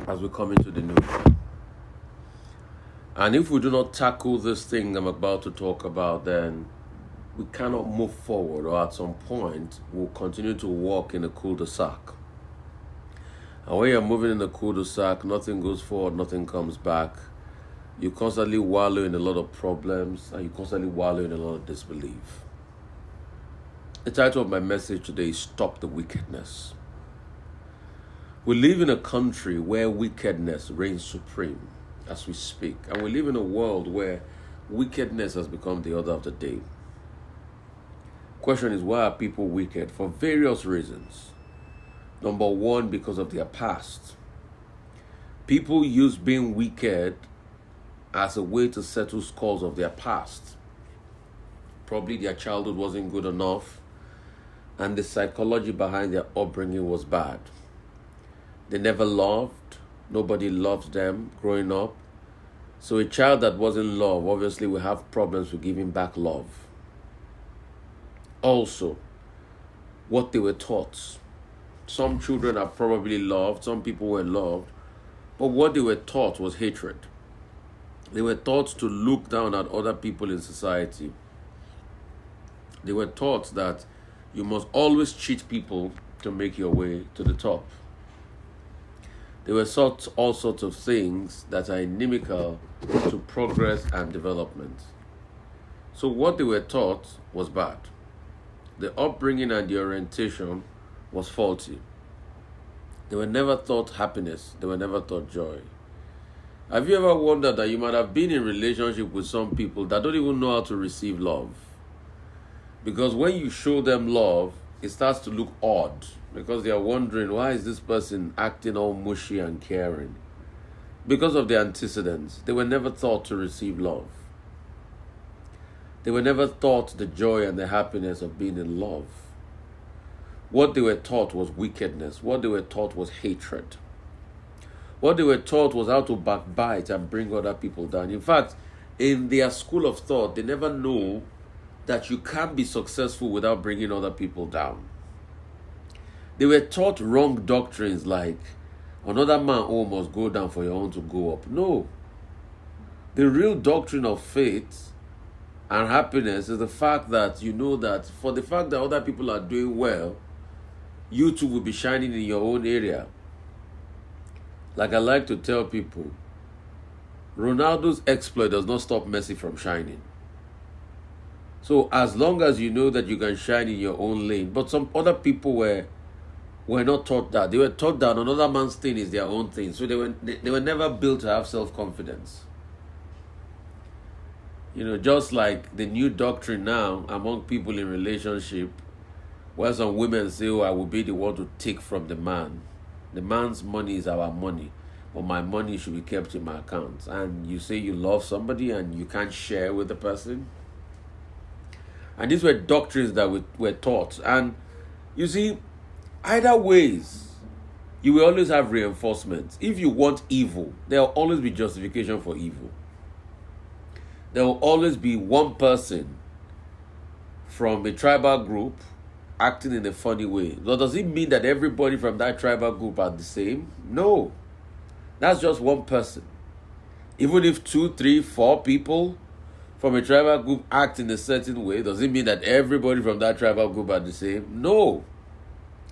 as we come into the new year. And if we do not tackle this thing I'm about to talk about, then we cannot move forward, or at some point, we'll continue to walk in a cul-de-sac. And when you're moving in the cul-de-sac, nothing goes forward, nothing comes back. You constantly wallow in a lot of problems, and you constantly wallow in a lot of disbelief. The title of my message today is Stop the Wickedness. We live in a country where wickedness reigns supreme as we speak. And we live in a world where wickedness has become the order of the day. Question is, why are people wicked? For various reasons. Number one, because of their past. People use being wicked as a way to settle scores of their past. Probably their childhood wasn't good enough, and the psychology behind their upbringing was bad. They never loved. Nobody loved them growing up. So a child that wasn't loved obviously will have problems with giving back love. Also, what they were taught. Some children are probably loved, some people were loved, but what they were taught was hatred. They were taught to look down at other people in society. They were taught that you must always cheat people to make your way to the top. They were taught all sorts of things that are inimical to progress and development. So what they were taught was bad. The upbringing and the orientation was faulty. They were never taught happiness. They were never taught joy. Have you ever wondered that you might have been in relationship with some people that don't even know how to receive love? Because when you show them love, it starts to look odd, because they are wondering, why is this person acting all mushy and caring? Because of the antecedents. They were never taught to receive love. They were never taught the joy and the happiness of being in love. What they were taught was wickedness. What they were taught was hatred. What they were taught was how to backbite and bring other people down. In fact, in their school of thought, they never know that you can't be successful without bringing other people down. They were taught wrong doctrines like, another man must go down for your own to go up. No. The real doctrine of faith and happiness is the fact that you know that for the fact that other people are doing well, you too will be shining in your own area. Like I like to tell people, Ronaldo's exploit does not stop Messi from shining. So as long as you know that you can shine in your own lane, but some other people were not taught that. They were taught that another man's thing is their own thing. So they were never built to have self-confidence. Just like the new doctrine now among people in relationship, where some women say, I will be the one to take from the man. The man's money is our money, but my money should be kept in my account. And you say you love somebody and you can't share with the person. And these were doctrines that were taught. And you see, either ways, you will always have reinforcement. If you want evil, there will always be justification for evil. There will always be one person from a tribal group acting in a funny way. Now, does it mean that everybody from that tribal group are the same? No. That's just one person. Even if 2, 3, 4 people from a tribal group act in a certain way, does it mean that everybody from that tribal group are the same? No.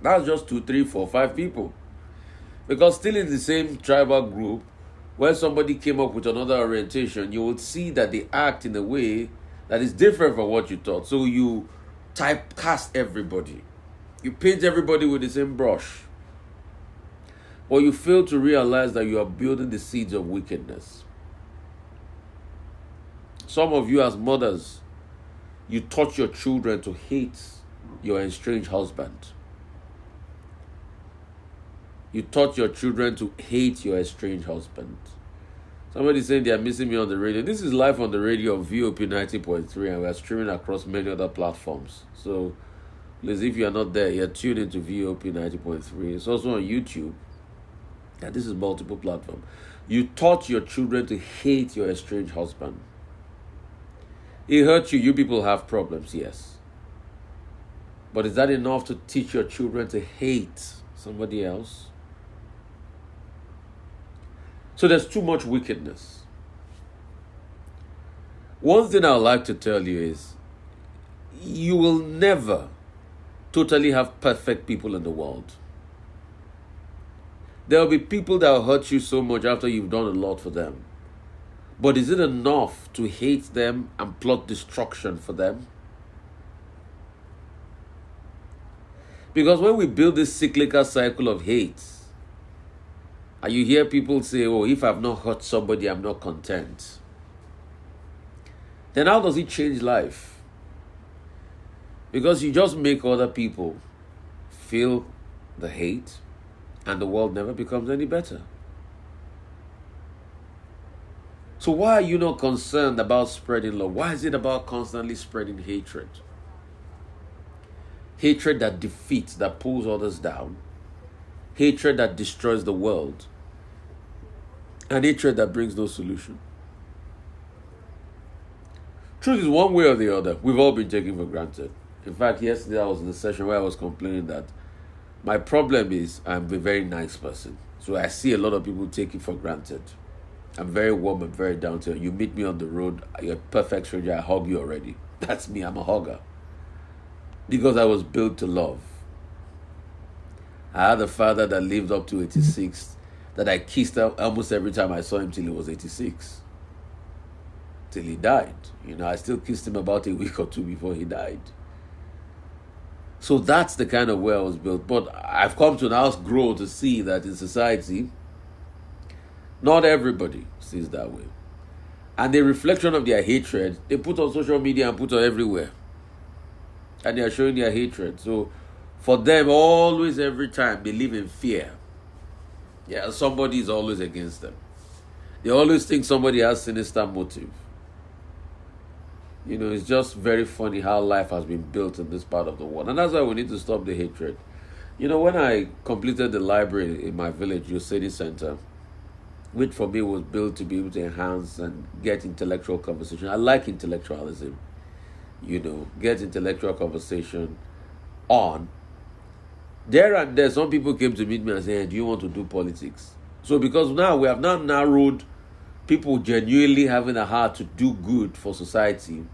That's just 2, 3, 4, 5 people. Because still in the same tribal group, when somebody came up with another orientation, you would see that they act in a way that is different from what you thought. So you typecast everybody. You paint everybody with the same brush. But you fail to realize that you are building the seeds of wickedness. Some of you as mothers, you taught your children to hate your estranged husband. You taught your children to hate your estranged husband. Somebody saying they are missing me on the radio. This is live on the radio of VOP 90.3, and we are streaming across many other platforms. So, please, if you are not there, you're tuned into VOP 90.3. It's also on YouTube. And this is multiple platforms. You taught your children to hate your estranged husband. He hurt you. You people have problems, yes. But is that enough to teach your children to hate somebody else? So there's too much wickedness. One thing I would like to tell you is you will never totally have perfect people in the world. There will be people that will hurt you so much after you've done a lot for them. But is it enough to hate them and plot destruction for them? Because when we build this cyclical cycle of hate, and you hear people say, oh, if I've not hurt somebody, I'm not content. Then how does it change life? Because you just make other people feel the hate, and the world never becomes any better. So why are you not concerned about spreading love? Why is it about constantly spreading hatred? Hatred that defeats, that pulls others down. Hatred that destroys the world. And hatred that brings no solution. Truth is, one way or the other, we've all been taken for granted. In fact, yesterday I was in a session where I was complaining that my problem is I'm a very nice person. So I see a lot of people take it for granted. I'm very warm and very down to earth. You meet me on the road, you're a perfect stranger, I hug you already. That's me, I'm a hugger. Because I was built to love. I had a father that lived up to 86, that I kissed almost every time I saw him till he was 86. Till he died. I still kissed him about a week or two before he died. So that's the kind of way I was built. But I've come to now grow to see that in society, not everybody sees that way. And the reflection of their hatred, they put on social media and put on everywhere. And they are showing their hatred. So for them, always, every time, they live in fear. Yeah, somebody is always against them. They always think somebody has sinister motive. It's just very funny how life has been built in this part of the world. And that's why we need to stop the hatred. When I completed the library in my village, Yosedi Center, which for me was built to be able to enhance and get intellectual conversation. I like intellectualism. Get intellectual conversation on. There and there, some people came to meet me and said, hey, do you want to do politics? So because now we have now narrowed people genuinely having a heart to do good for society,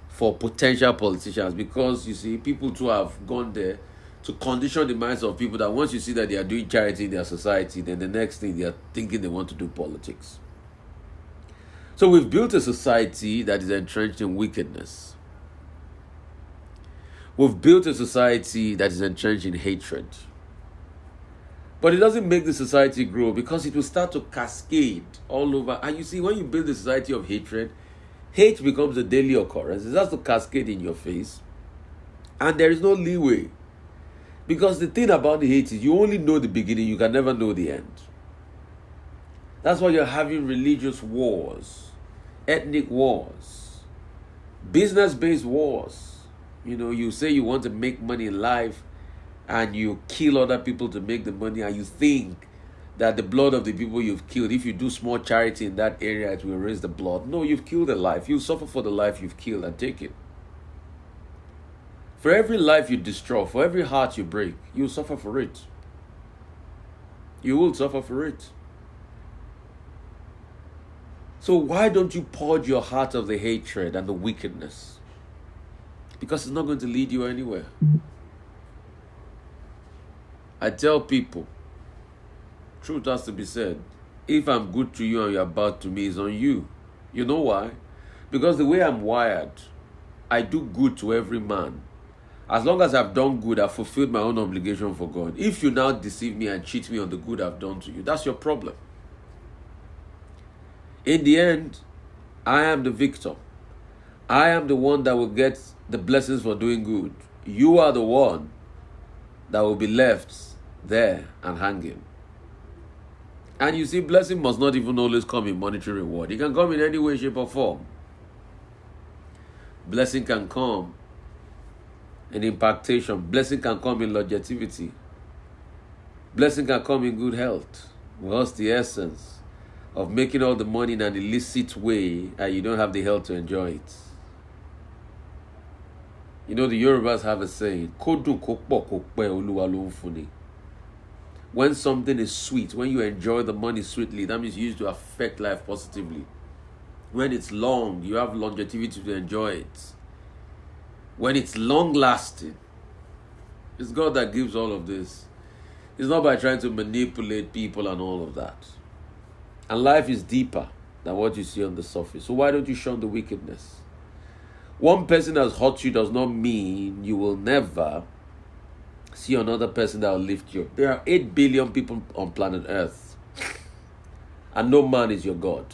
for potential politicians, because you see, people too have gone there to condition the minds of people that once you see that they are doing charity in their society, then the next thing they are thinking they want to do politics. So we've built a society that is entrenched in wickedness. We've built a society that is entrenched in hatred. But it doesn't make the society grow because it will start to cascade all over. And you see, when you build a society of hatred, hate becomes a daily occurrence. It has to cascade in your face. And there is no leeway. Because the thing about the hate is you only know the beginning, you can never know the end. That's why you're having religious wars, ethnic wars, business-based wars. You say you want to make money in life and you kill other people to make the money, and you think that the blood of the people you've killed, if you do small charity in that area, it will raise the blood. No, you've killed a life. You suffer for the life you've killed and take it. For every life you destroy, for every heart you break, you suffer for it. You will suffer for it. So why don't you purge your heart of the hatred and the wickedness? Because it's not going to lead you anywhere. I tell people, truth has to be said. If I'm good to you and you're bad to me, it's on you. You know why? Because the way I'm wired, I do good to every man. As long as I've done good, I've fulfilled my own obligation for God. If you now deceive me and cheat me on the good I've done to you, that's your problem. In the end, I am the victor. I am the one that will get the blessings for doing good. You are the one that will be left there and hanging. And you see, blessing must not even always come in monetary reward. It can come in any way, shape, or form. Blessing can come in impactation. Blessing can come in longevity. Blessing can come in good health. What's the essence of making all the money in an illicit way and you don't have the health to enjoy it? The Yorubas have a saying, Kodu kokpo kokpe oluwa lo nfuni. When something is sweet, when you enjoy the money sweetly, that means you used to affect life positively. When it's long, you have longevity to enjoy it. When it's long lasting, it's God that gives all of this. It's not by trying to manipulate people and all of that. And life is deeper than what you see on the surface. So why don't you shun the wickedness? One person has hurt you does not mean you will never see another person that will lift you. There are 8 billion people on planet Earth, and no man is your God.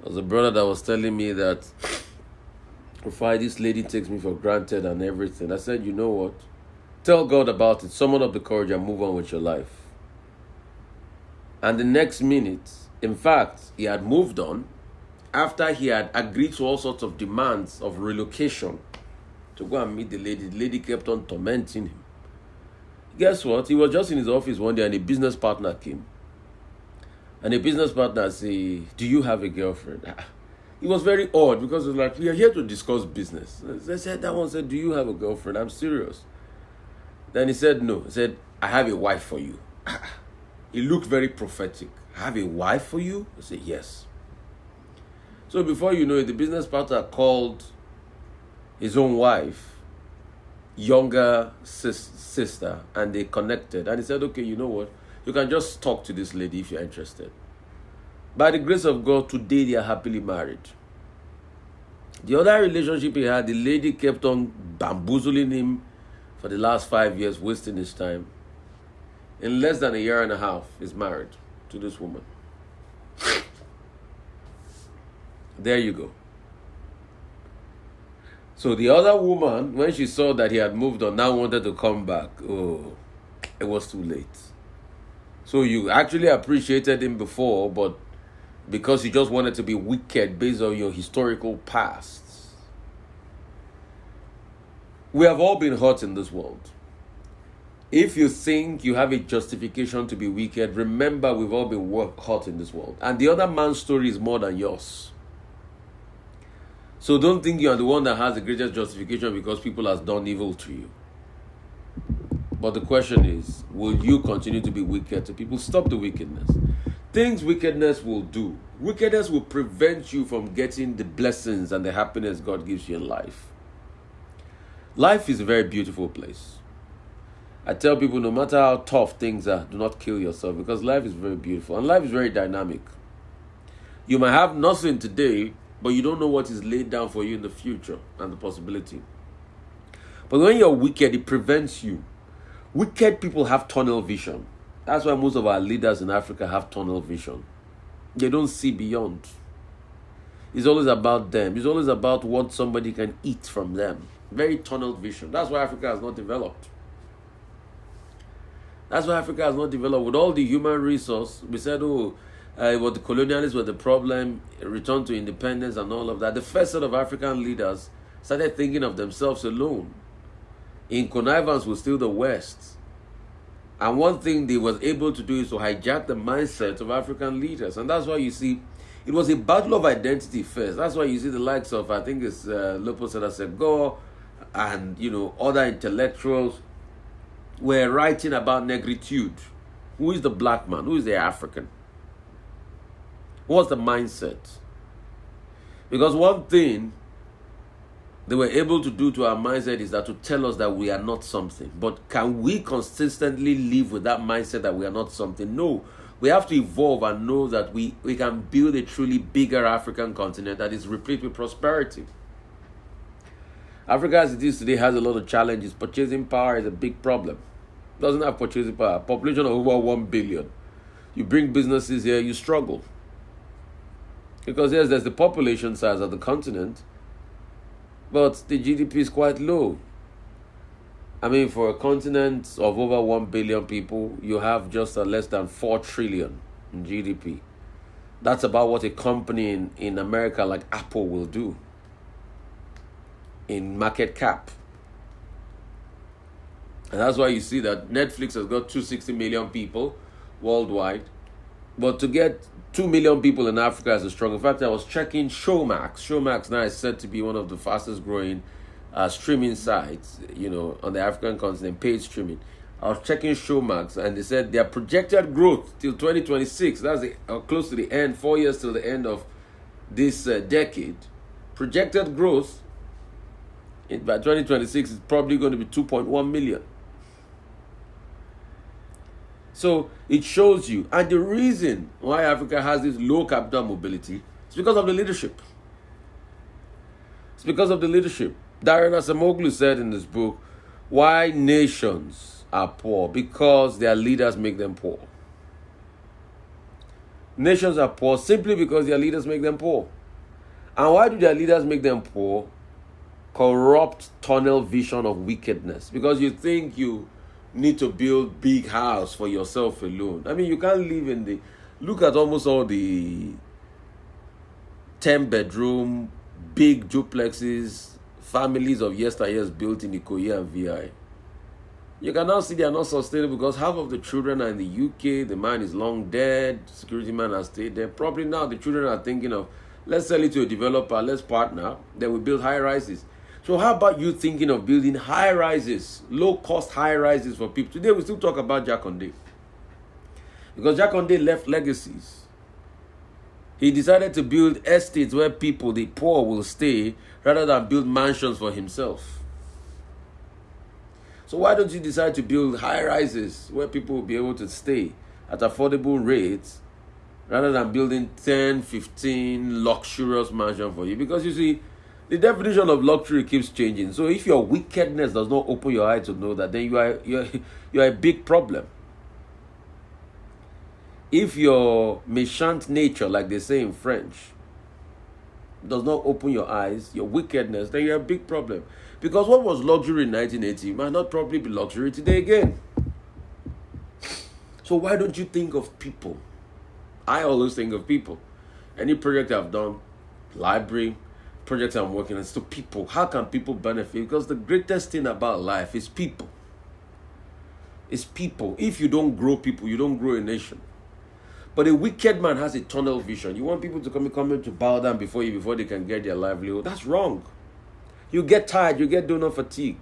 There was a brother that was telling me that, Rufai, this lady takes me for granted and everything. I said, you know what? Tell God about it. Summon up the courage and move on with your life. And the next minute, in fact, he had moved on after he had agreed to all sorts of demands of relocation to go and meet the lady. The lady kept on tormenting him. Guess what? He was just in his office one day and a business partner came. And a business partner said, do you have a girlfriend? It was very odd because it was like, we are here to discuss business. I said, that one said, do you have a girlfriend? I'm serious. Then he said, no. He said, I have a wife for you. He looked very prophetic. I have a wife for you? I said, yes. So before you know it, the business partner called his own wife, younger sister, and they connected. And he said, okay, you know what? You can just talk to this lady if you're interested. By the grace of God, today they are happily married. The other relationship he had, the lady kept on bamboozling him for the last 5 years, wasting his time. In less than a year and a half, he's married to this woman. There you go. So the other woman, when she saw that he had moved on, now wanted to come back. Oh, it was too late. So you actually appreciated him before, but because you just wanted to be wicked based on your historical past. We have all been hurt in this world. If you think you have a justification to be wicked, remember we've all been hurt in this world. And the other man's story is more than yours. So don't think you are the one that has the greatest justification because people have done evil to you. But the question is, will you continue to be wicked to people? Stop the wickedness. Things wickedness will do. Wickedness will prevent you from getting the blessings and the happiness God gives you in life. Life is a very beautiful place. I tell people, no matter how tough things are, do not kill yourself because life is very beautiful and life is very dynamic. You might have nothing today, but you don't know what is laid down for you in the future and the possibility. But when you're wicked, it prevents you. Wicked people have tunnel vision. That's why most of our leaders in Africa have tunnel vision. They don't see beyond. It's always about them. It's always about what somebody can eat from them. Very tunnel vision. That's why Africa has not developed. That's why Africa has not developed. With all the human resource, we said, the colonialists were the problem, return to independence and all of that. The first set of African leaders started thinking of themselves alone, in connivance with still the West. And one thing they was able to do is to hijack the mindset of African leaders. And that's why you see, it was a battle of identity first. That's why you see the likes of, I think it's Lopo Sedar Senghor and, other intellectuals were writing about negritude. Who is the black man? Who is the African? What's the mindset? Because one thing they were able to do to our mindset is that to tell us that we are not something. But can we consistently live with that mindset that we are not something? No. We have to evolve and know that we can build a truly bigger African continent that is replete with prosperity. Africa as it is today has a lot of challenges. Purchasing power is a big problem. It doesn't have purchasing power. Population of over 1 billion. You bring businesses here, you struggle. Because yes, there's the population size of the continent, but the GDP is quite low. I mean, for a continent of over 1 billion people, you have just less than 4 trillion in GDP. That's about what a company in America like Apple will do in market cap. And that's why you see that Netflix has got 260 million people worldwide. But to get 2 million people in Africa is a struggle. In fact, I was checking Showmax. Showmax now is said to be one of the fastest growing streaming sites, on the African continent, paid streaming. I was checking Showmax, and they said their projected growth till 2026, that's close to the end, 4 years till the end of this decade, projected growth by 2026 is probably going to be 2.1 million. So it shows you, and the reason why Africa has this low capital mobility is because of the leadership. It's because of the leadership. Darren Acemoglu said in his book, why nations are poor? Because their leaders make them poor. Nations are poor simply because their leaders make them poor. And why do their leaders make them poor? Corrupt tunnel vision of wickedness. Because you think you need to build big house for yourself alone. I mean, you can't live in the... Look at almost all the 10-bedroom, big duplexes, families of yesteryears built in Ikoyi and VI. You can now see they are not sustainable because half of the children are in the UK, the man is long dead, security man has stayed there. Probably now the children are thinking of, let's sell it to a developer, let's partner, then we build high rises. So how about you thinking of building high rises, low-cost high rises for people? Today we still talk about Jakonde. Because Jakonde left legacies. He decided to build estates where people, the poor, will stay rather than build mansions for himself. So why don't you decide to build high rises where people will be able to stay at affordable rates rather than building 10, 15 luxurious mansions for you? Because you see, the definition of luxury keeps changing. So if your wickedness does not open your eyes to know that, then you are a big problem. If your méchant nature, like they say in French, does not open your eyes, your wickedness, then you're a big problem. Because what was luxury in 1980 might not probably be luxury today again. So why don't you think of people? I always think of people. Any project I've done, library, projects I'm working on, it's to people. How can people benefit? Because the greatest thing about life is people. It's people. If you don't grow people, you don't grow a nation. But a wicked man has a tunnel vision. You want people to come to bow down before they can get their livelihood. That's wrong. You get tired, you get donor fatigue.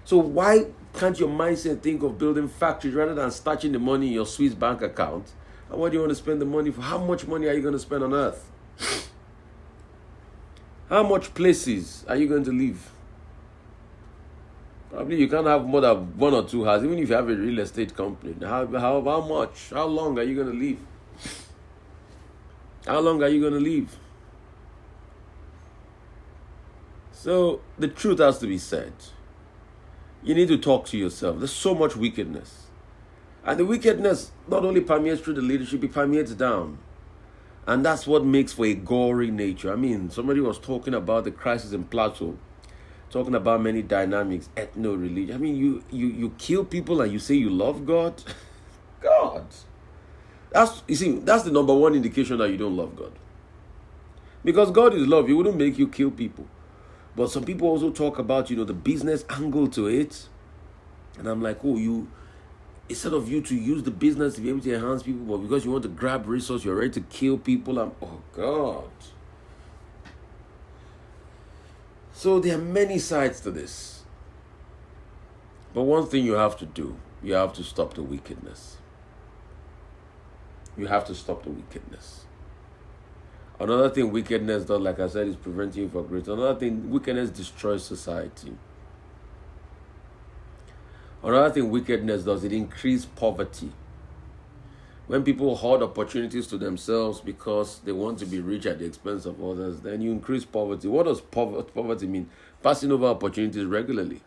So why can't your mindset think of building factories rather than stashing the money in your Swiss bank account? And what do you want to spend the money for? How much money are you going to spend on earth? How much places are you going to live? Probably you can't have more than 1 or 2 houses, even if you have a real estate company. How much? How long are you going to live? How long are you going to live? So the truth has to be said. You need to talk to yourself. There's so much wickedness. And the wickedness not only permeates through the leadership, it permeates down. And that's what makes for a gory nature. I mean, somebody was talking about the crisis in Plateau, talking about many dynamics, ethno-religion. I mean, you kill people and you say you love God? God. That's the number one indication that you don't love God. Because God is love. He wouldn't make you kill people. But some people also talk about, the business angle to it. And I'm like, instead of you to use the business to be able to enhance people, but because you want to grab resources, you're ready to kill people. Oh, God. So there are many sides to this. But one thing you have to do, you have to stop the wickedness. You have to stop the wickedness. Another thing wickedness does, like I said, is preventing you from growth. Another thing, wickedness destroys society. Another thing wickedness does, it increases poverty. When people hoard opportunities to themselves because they want to be rich at the expense of others, then you increase poverty. What does poverty mean? Passing over opportunities regularly.